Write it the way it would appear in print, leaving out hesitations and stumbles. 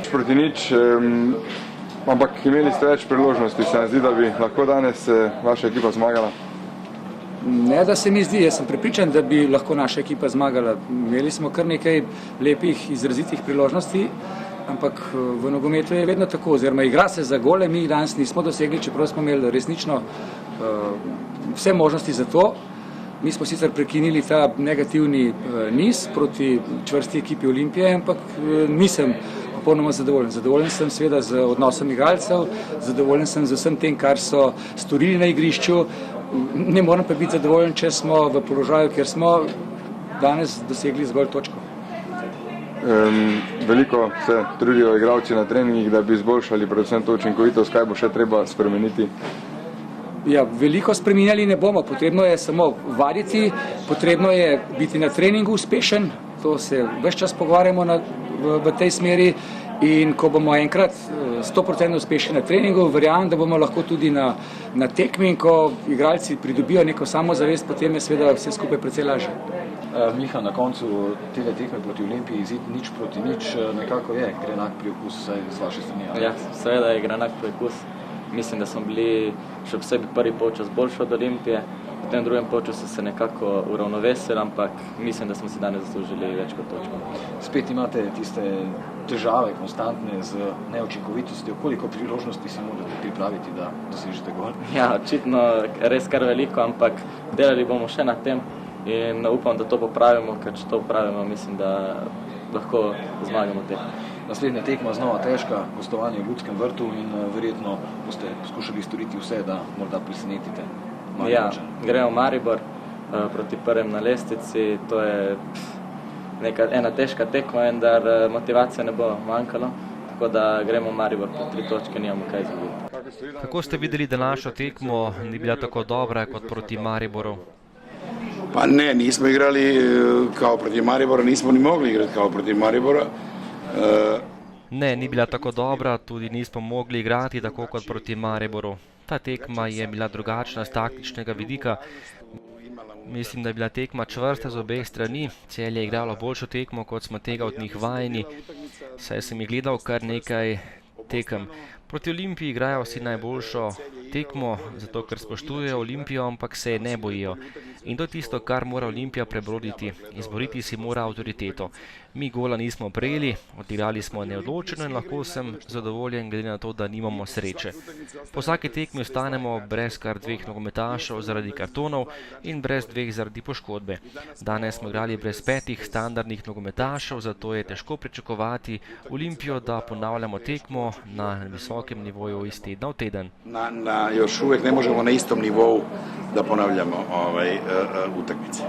nič proti nič, ampak imeli ste več priložnosti. Se mi zdi, da bi lahko danes vaša ekipa zmagala? Ne, da se mi zdi, jaz sem prepričan, da bi lahko naša ekipa zmagala. Imeli smo kar nekaj lepih, izrazitih priložnosti, ampak v nogometu je vedno tako, oziroma igra se za gole, mi danes nismo dosegli, čeprav smo imeli resnično vse možnosti za to. Mi smo sicer prekinili ta negativni niz proti čvrsti ekipi Olimpije, ampak nisem popolnoma zadovoljen. Zadovoljen sem seveda z odnosom igralcev, zadovoljen sem z vsem tem, kar so storili na igrišču. Ne moram pa biti zadovoljen, če smo v položaju, kjer smo danes dosegli zgolj točko. Veliko se trudijo igralci na treningih, da bi izboljšali predvsem to učinkovitost. Kaj bo še treba spremeniti? Ja, veliko spreminjali ne bomo, potrebno je samo vaditi, potrebno je biti na treningu uspešen, to se ves čas pogovarjamo v tej smeri, in ko bomo enkrat 100% uspešni na treningu, verjamem, da bomo lahko tudi na tekmi, in ko igralci pridobijo neko samozavest, potem je seveda vse skupaj precej lažje. Miha, na koncu tega tekme proti Olimpiji izid 0-0, nekako je grenak priokus z vaše strani. Ja, seveda je grenak priokus. Mislim, da smo bili še posebej prvi polčas boljši od Olimpije, v tem drugem polčasu se nekako uravnovesili, ampak mislim, da smo si danes zaslužili več kot točko. Spet imate tiste težave konstantne z neučinkovitostjo. Koliko priložnosti si morate pripraviti, da dosežete gol? Ja, očitno res kar veliko, ampak delali bomo še na tem in upam, da to popravimo, ker če to popravimo, mislim, da lahko zmagamo tekmo. Naslednja tekma znova težka, gostovanje v Ljudskem vrtu in verjetno boste skušali storiti vse, da morda presenetite Mariborčane. Ja, gremo v Maribor proti prvem na lestvici, to je ena težka tekma, vendar motivacija ne bo manjkalo, tako da gremo v Maribor po 3 točke, nimamo kaj izgubiti. Kako ste videli, da našo tekmo ni bila tako dobra kot proti Mariboru? Pa ne, nismo igrali kao proti Maribora, nismo ni mogli igrati kao proti Maribora. Ne, ni bila tako dobra, tudi nismo mogli igrati tako kot proti Mariboru. Ta tekma je bila drugačna z taktičnega vidika. Mislim, da je bila tekma čvrsta z obeh strani. Celje je igralo boljšo tekmo, kot smo tega od njih vajeni. Saj sem jih gledal kar nekaj tekem. Proti Olimpiji igrajo vsi najboljšo tekmo, zato ker spoštujejo Olimpijo, ampak se je ne bojijo. In to je tisto, kar mora Olimpija prebroditi. Izboriti si mora avtoriteto. Mi gola nismo prejeli, odigrali smo neodločeno in lahko sem zadovoljen glede na to, da nimamo sreče. Po vsaki tekmi ostanemo brez kar 2 nogometašev zaradi kartonov in brez 2 zaradi poškodbe. Danes smo igrali brez 5 standardnih nogometašev, zato je težko pričakovati Olimpijo, da ponavljamo tekmo na visokem nivoju iz tedna v teden. Još uvijek ne možemo na istom nivou da ponavljamo utakmice.